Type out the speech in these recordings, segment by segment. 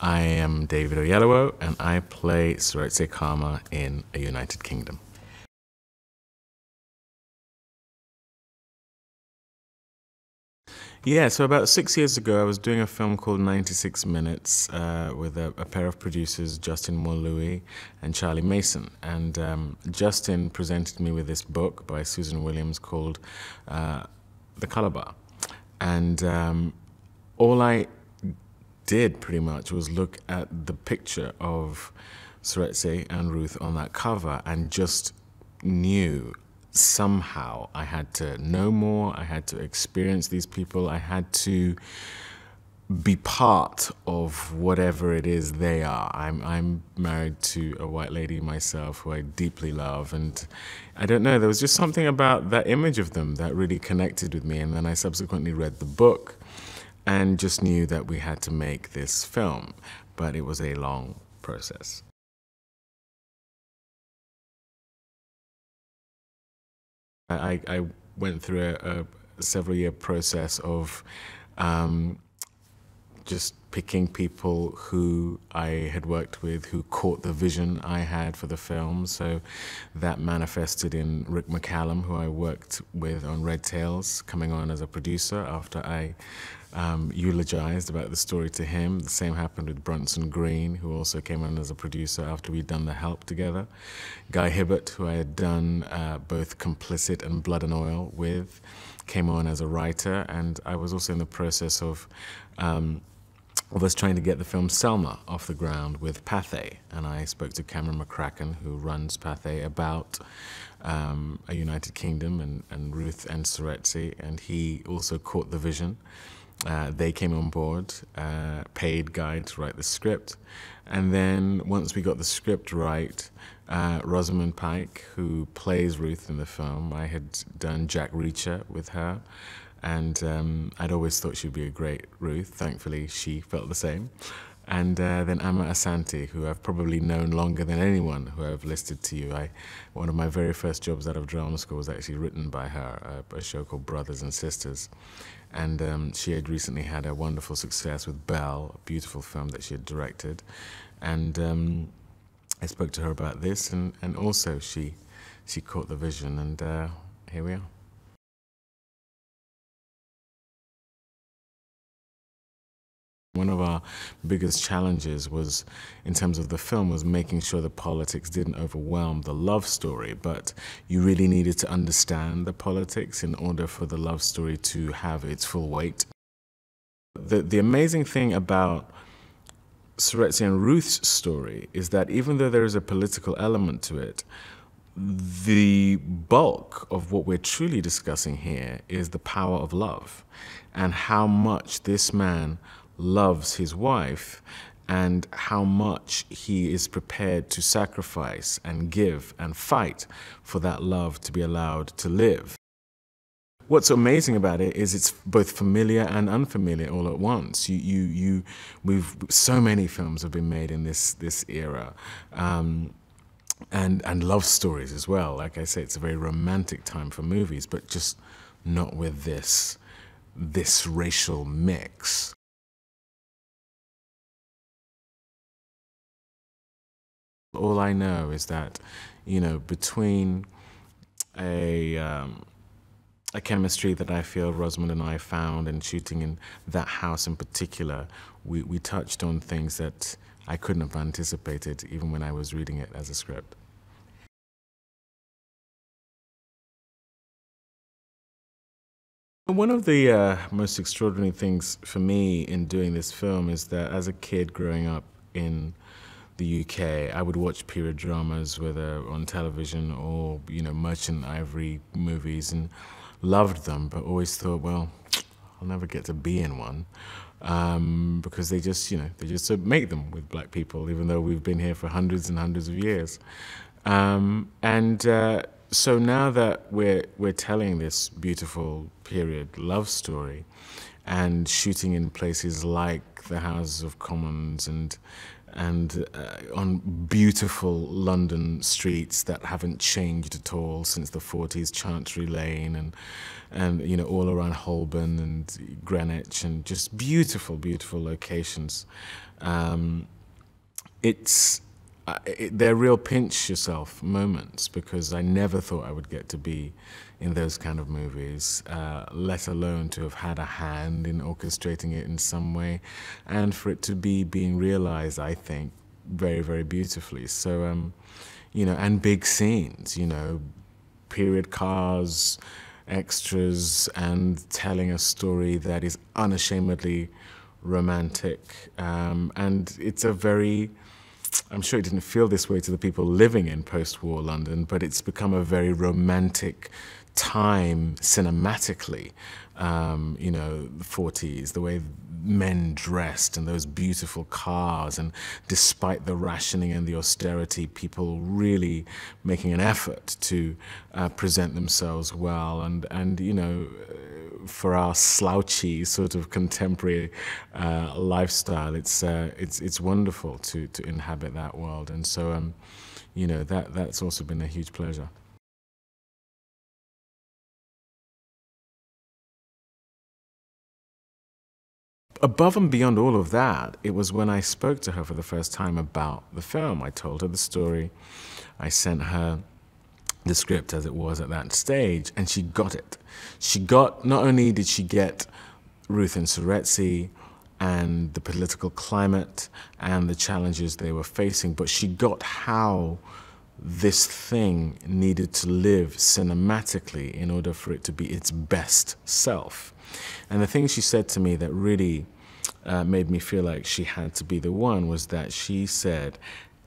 I am David Oyelowo, and I play Seretse Khama in A United Kingdom. Yeah, so about 6 years ago, I was doing a film called 96 Minutes with a pair of producers, Justin Molui and Charlie Mason. And Justin presented me with this book by Susan Williams called The Color Bar. And all I did pretty much was look at the picture of Seretse and Ruth on that cover and just knew somehow I had to know more, I had to experience these people, I had to be part of whatever it is they are. I'm married to a white lady myself who I deeply love, and I don't know, there was just something about that image of them that really connected with me. And then I subsequently read the book and just knew that we had to make this film, but it was a long process. I went through a several-year process of just picking people who I had worked with, who caught the vision I had for the film. So that manifested in Rick McCallum, who I worked with on Red Tails, coming on as a producer after I eulogized about the story to him. The same happened with Bronson Green, who also came on as a producer after we'd done The Help together. Guy Hibbert, who I had done both Complicit and Blood and Oil with, came on as a writer, and I was also in the process of us trying to get the film Selma off the ground with Pathé, and I spoke to Cameron McCracken, who runs Pathé, about A United Kingdom and Ruth and Seretse, and he also caught the vision. They came on board, paid Guy to write the script, and then once we got the script right, ROSAMUND PIKE, who plays Ruth in the film, I had done Jack Reacher with her, and I'd always thought she'd be a great Ruth. Thankfully, she felt the same. And then Amma Asante, who I've probably known longer than anyone who I've listed to you. One of my very first jobs out of drama school was actually written by her, a show called Brothers and Sisters. And she had recently had a wonderful success with Belle, a beautiful film that she had directed. And I spoke to her about this, and also she caught the vision, and here we are. One of our biggest challenges was, in terms of the film, was making sure the politics didn't overwhelm the love story, but you really needed to understand the politics in order for the love story to have its full weight. The amazing thing about Seretse and Ruth's story is that even though there is a political element to it, the bulk of what we're truly discussing here is the power of love and how much this man loves his wife and how much he is prepared to sacrifice and give and fight for that love to be allowed to live. What's amazing about it is it's both familiar and unfamiliar all at once. So many films have been made in this era, and love stories as well. Like I say, it's a very romantic time for movies, but just not with this racial mix. All I know is that, you know, between a chemistry that I feel Rosamund and I found in shooting in that house in particular, we touched on things that I couldn't have anticipated even when I was reading it as a script. One of the most extraordinary things for me in doing this film is that as a kid growing up in the UK, I would watch period dramas, whether on television or, you know, Merchant Ivory movies, and loved them, but always thought, well, I'll never get to be in one, because they just, you know, they just make them with black people, even though we've been here for hundreds and hundreds of years. So now that we're telling this beautiful period love story, and shooting in places like the Houses of Commons and on beautiful London streets that haven't changed at all since the 40s, Chancery Lane and you know, all around Holborn and Greenwich, and just beautiful, beautiful locations. They're real pinch yourself moments, because I never thought I would get to be in those kind of movies, let alone to have had a hand in orchestrating it in some way, and for it to be being realized, I think, very, very beautifully. So, you know, and big scenes, you know, period cars, extras, and telling a story that is unashamedly romantic. And it's a very, I'm sure it didn't feel this way to the people living in post-war London, but it's become a very romantic time cinematically. You know, the 40s, the way men dressed and those beautiful cars, and despite the rationing and the austerity, people really making an effort to present themselves well. And you know, for our slouchy sort of contemporary lifestyle, it's wonderful to inhabit that world. And so, you know, that's also been a huge pleasure. Above and beyond all of that, it was when I spoke to her for the first time about the film. I told her the story. I sent her the script as it was at that stage, and she got it. She got, not only did she get Ruth and Seretse and the political climate and the challenges they were facing, but she got how this thing needed to live cinematically in order for it to be its best self. And the thing she said to me that really made me feel like she had to be the one was that she said,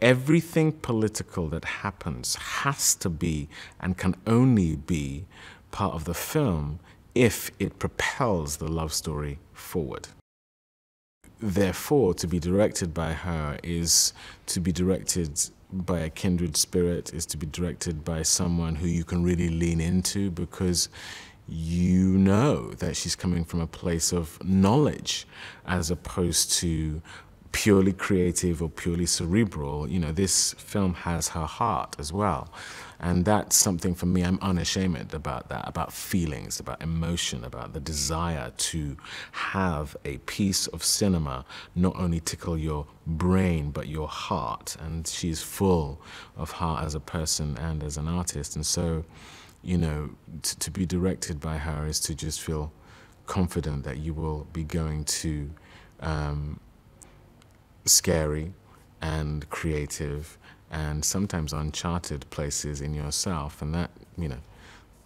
everything political that happens has to be and can only be part of the film if it propels the love story forward. Therefore, to be directed by her is to be directed by a kindred spirit, is to be directed by someone who you can really lean into, because you know that she's coming from a place of knowledge as opposed to purely creative or purely cerebral. You know, this film has her heart as well. And that's something for me, I'm unashamed about that, about feelings, about emotion, about the desire to have a piece of cinema not only tickle your brain, but your heart. And she's full of heart as a person and as an artist. And so, you know, to be directed by her is to just feel confident that you will be going to scary and creative and sometimes uncharted places in yourself, and that, you know,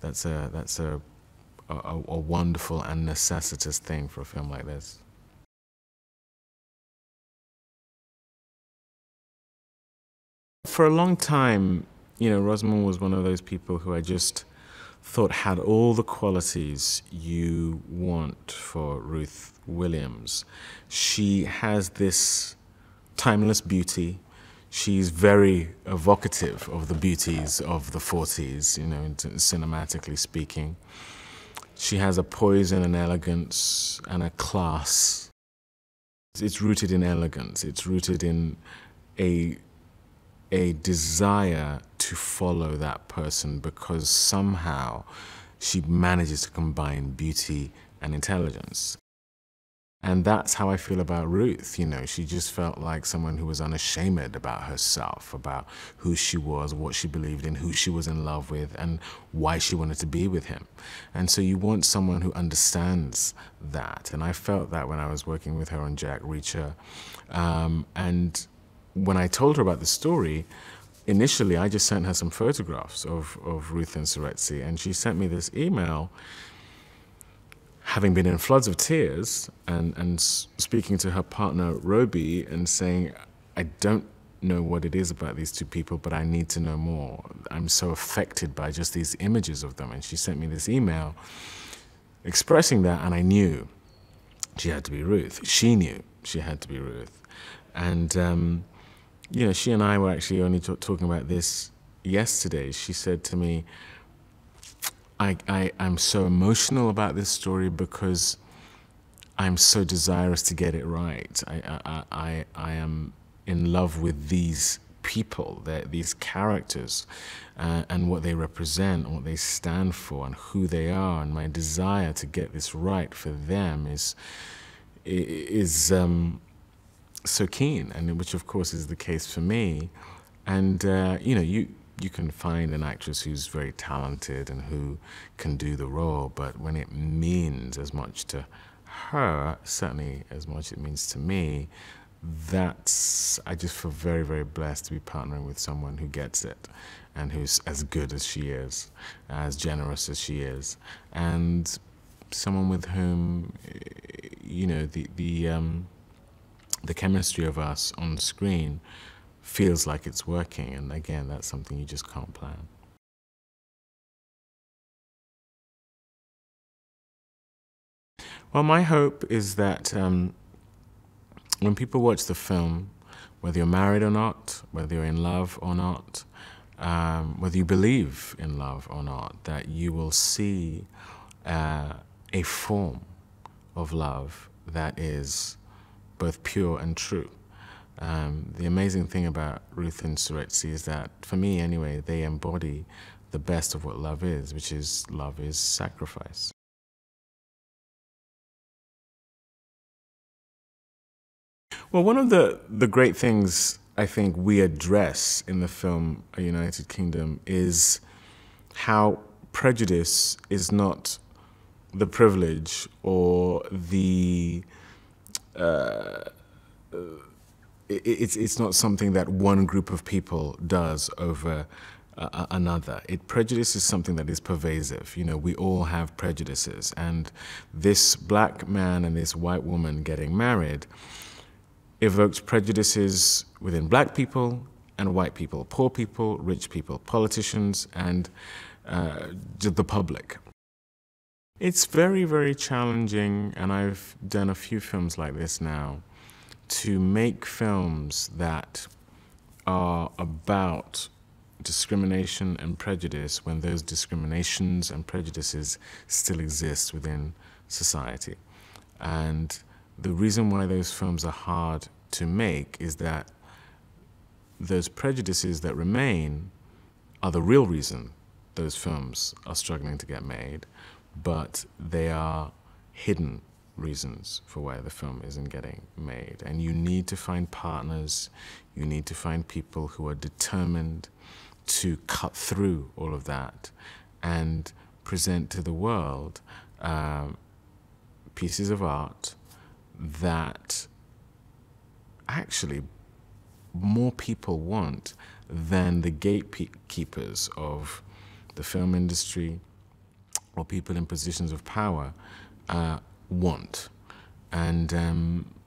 that's a wonderful and necessitous thing for a film like this. For a long time, you know, Rosamund was one of those people who I just thought had all the qualities you want for Ruth Williams. She has this timeless beauty. She's very evocative of the beauties of the 40s, you know, cinematically speaking. She has a poise and an elegance and a class. It's rooted in elegance. It's rooted in a desire to follow that person, because somehow she manages to combine beauty and intelligence. And that's how I feel about Ruth. You know, she just felt like someone who was unashamed about herself, about who she was, what she believed in, who she was in love with, and why she wanted to be with him. And so you want someone who understands that. And I felt that when I was working with her on Jack Reacher. And when I told her about the story, initially I just sent her some photographs of Ruth and Seretse, and she sent me this email, having been in floods of tears and speaking to her partner Roby and saying, I don't know what it is about these two people, but I need to know more. I'm so affected by just these images of them. And she sent me this email expressing that, and I knew she had to be Ruth. She knew she had to be Ruth. And, you know, she and I were actually only talking about this yesterday. She said to me, I'm so emotional about this story because I'm so desirous to get it right. I am in love with these people, these characters, and what they represent, and what they stand for, and who they are. And my desire to get this right for them is so keen, and which of course is the case for me. And you know, you can find an actress who's very talented and who can do the role, but when it means as much to her, certainly as much as it means to me, I just feel very, very blessed to be partnering with someone who gets it, and who's as good as she is, as generous as she is, and someone with whom, you know, the chemistry of us on screen feels like it's working. And again, that's something you just can't plan. Well, my hope is that when people watch the film, whether you're married or not, whether you're in love or not, whether you believe in love or not, that you will see a form of love that is both pure and true. The amazing thing about Ruth and Seretse is that, for me anyway, they embody the best of what love is, which is love is sacrifice. Well, one of the great things I think we address in the film A United Kingdom is how prejudice is not the privilege or the it's not something that one group of people does over another. Prejudice is something that is pervasive. You know, we all have prejudices, and this black man and this white woman getting married evoked prejudices within black people and white people, poor people, rich people, politicians, and the public. It's very, very challenging, and I've done a few films like this now, to make films that are about discrimination and prejudice when those discriminations and prejudices still exist within society. And the reason why those films are hard to make is that those prejudices that remain are the real reason those films are struggling to get made, but they are hidden reasons for why the film isn't getting made. And you need to find partners, you need to find people who are determined to cut through all of that and present to the world pieces of art that actually more people want than the gatekeepers of the film industry or people in positions of power want. And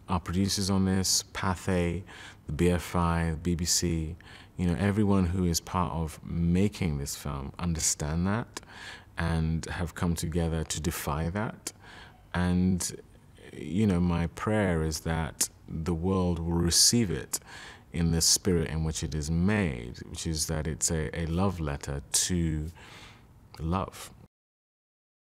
our producers on this, PIKE, the BFI, the BBC, you know, everyone who is part of making this film understand that and have come together to defy that. And, you know, my prayer is that the world will receive it in the spirit in which it is made, which is that it's a love letter to love.